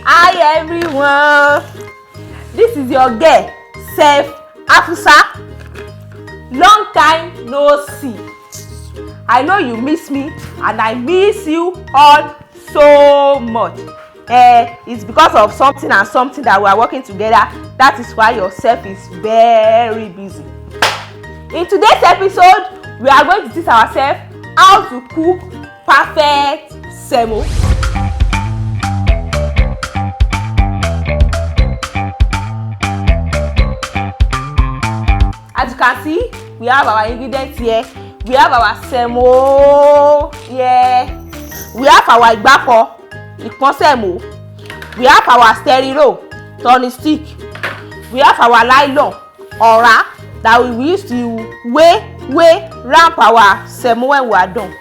Hi everyone, this is your girl Chef Afusa. Long time no see. I know you miss me and I miss you all so much. It's because of something and something that we are working together. That is why your chef is very busy. In today's episode, we are going to teach ourselves how to cook perfect semo. As you can see, we have our ingredients here. We have our semo here. We have our igbako, ipon semo. We have our stereo, turning stick. We have our nylon, ora, that we will use to weigh ramp our semo when we are done.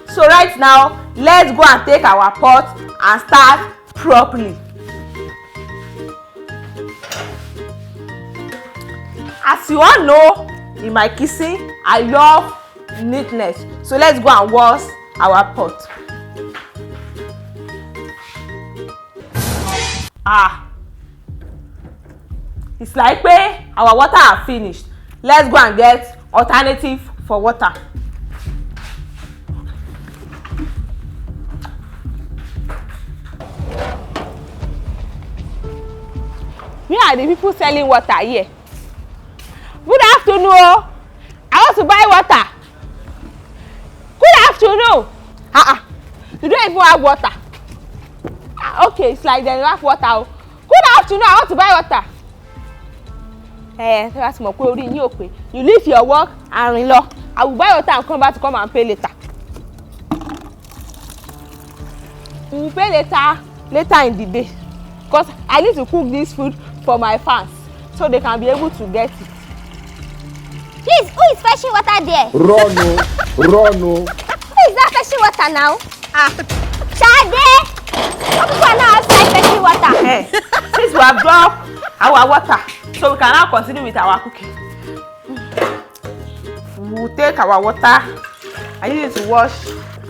So right now, let's go and take our pot and start properly. As you all know, in my kitchen, I love neatness. So let's go and wash our pot. It's like our water are finished. Let's go and get alternative for water. Where are the people selling water here? Good afternoon. I want to buy water. Good afternoon. You don't even have water. Okay, it's like they don't have water. Good afternoon. I want to buy water. You leave your work and in law. I will buy water and come back to come and pay later. We will pay later in the day. Because I need to cook this food for my fans so they can be able to get it. Please, who is fetching water there? Run. Who is that fetching water now? Shaggi! What people are now outside fetching water? Since we have dropped our water, so we can now continue with our cooking. We will take our water and use it to wash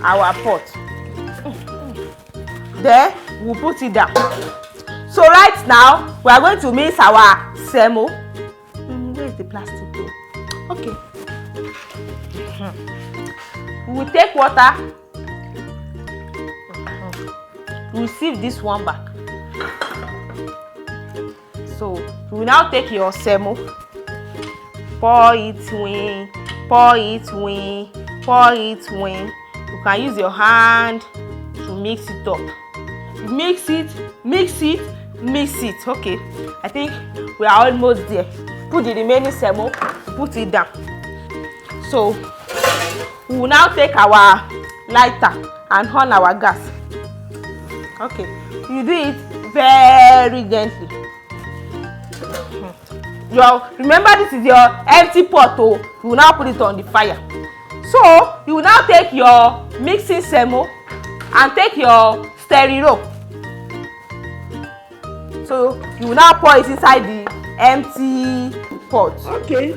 our pot. Then we will put it down. So right now, we are going to mix our semo. Where is the plastic though? Okay. We will take water. We will sieve this one back. So you will now take your semo, pour it in, pour it in, pour it in. You can use your hand to mix it up. Mix it, mix it, mix it. Okay, I think we are almost there. Put the remaining semo, put it down. So we will now take our lighter and on our gas. Okay, you do it very gently. Remember, this is your empty pot. You will now put it on the fire. So you will now take your mixing semo and take your stereo. So you will now pour it inside the empty pot. Okay.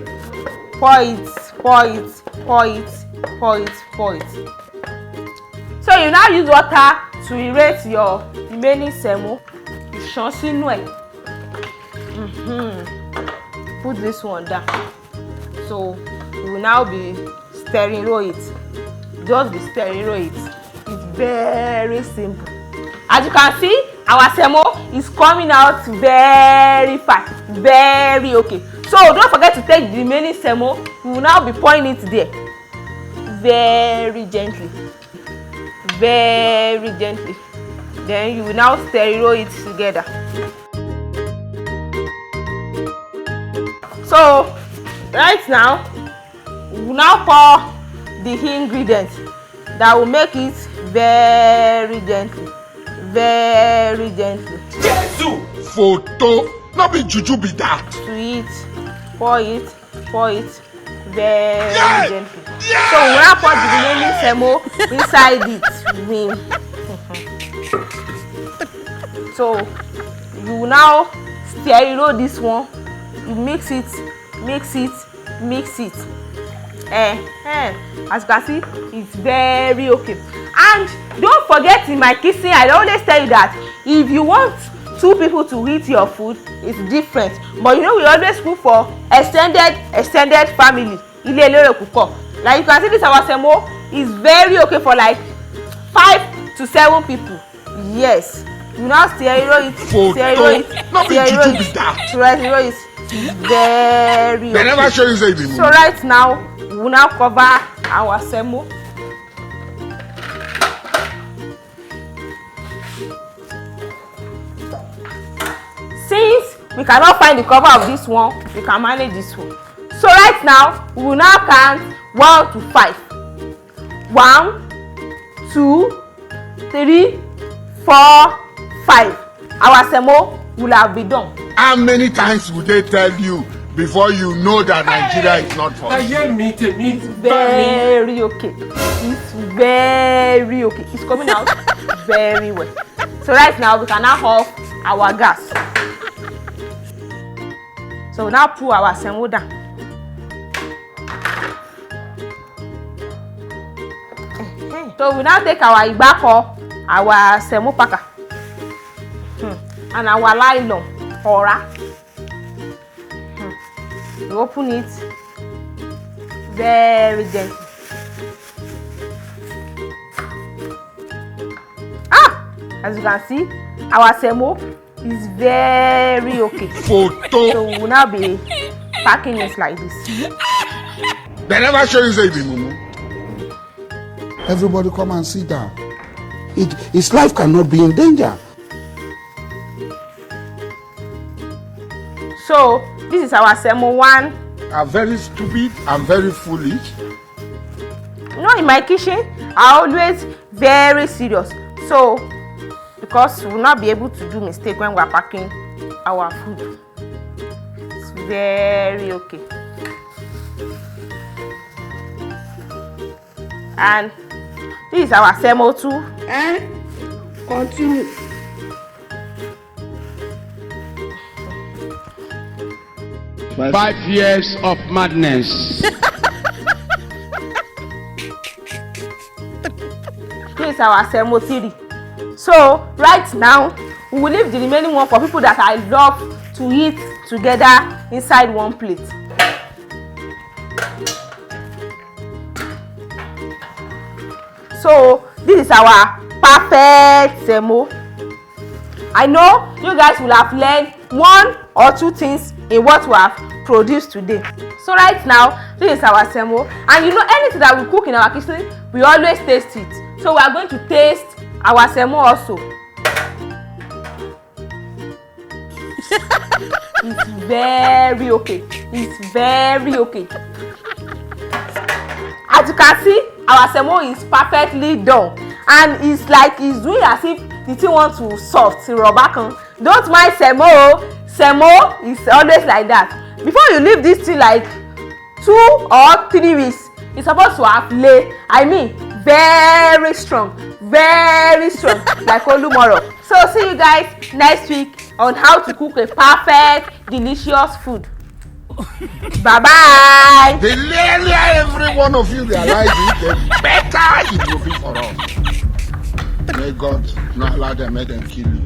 Pour it, pour it, pour it, pour it, pour it. So you now use water to erase your remaining semo. Ìṣàn sínú ẹ̀. Put this one down. So you will now be stirring it. Just be stirring it. It's very simple. As you can see, our semo is coming out very fast, very okay. So don't forget to take the remaining semo. We will now be pouring it there, very gently, very gently. Then you will now stir it together. So right now, we will now pour the ingredients that will make it very gently. Very gently. Jesus! Photo! Not be juju be that. To it, pour it very gently. So we now pour the remaining semo inside it. So you will now stir this one. You mix it. As you can see, it's very okay. And don't forget, in my kitchen, I always tell you that If you want 2 people to eat your food, it's different. But you know, we always cook for extended family. Ile elere púpọ̀. Like you can see, this our semo is very okay for like 5 to 7 people. Yes. You now stir it. Not be juju be that. Stir it. Very okay. They never show you say it. So right now, we will now cover our semo. Since we cannot find the cover of this one, we can manage this one. So right now, we will now count 1 to 5. 1, 2, 3, 4, 5. Our semo will have been done. How many times would they tell you before you know that Nigeria is not for you? Very okay. It's very okay. It's coming out very well. So right now, we can now off our gas. So we now put our semo down. So we now take our igbako, our semo packer, and our nylon ora. We open it very gently. As you can see, our semo is very okay. Photo. So we will now be packing it like this. They never show you say it, Mumu. Everybody come and sit down. His life cannot be in danger. So this is our semo 1. I'm very stupid. I'm very foolish. You know, in my kitchen, I always very serious. So because we will not be able to do mistake when we are packing our food. It's very okay. And this is our semo too. Continue. Five years of madness. This is our semo 3. So right now, we will leave the remaining one for people that I love to eat together inside one plate. So this is our perfect semo. I know you guys will have learned 1 or 2 things in what we have produced today. So right now, this is our semo, and you know, anything that we cook in our kitchen, we always taste it. So we are going to taste our semo also. It's very okay. It's very okay. As you can see, our semo is perfectly done, and it's like it's doing as if the thing wants to soft rubber can. Don't mind semo. Semo is always like that. Before you leave this thing like 2 or 3 weeks, it's supposed to have lay. I mean, very strong, like olumoro. So see you guys next week on how to cook a perfect, delicious food. Bye bye. The earlier every one of you realize it, the better it will be for us. May God not allow them, make them kill you.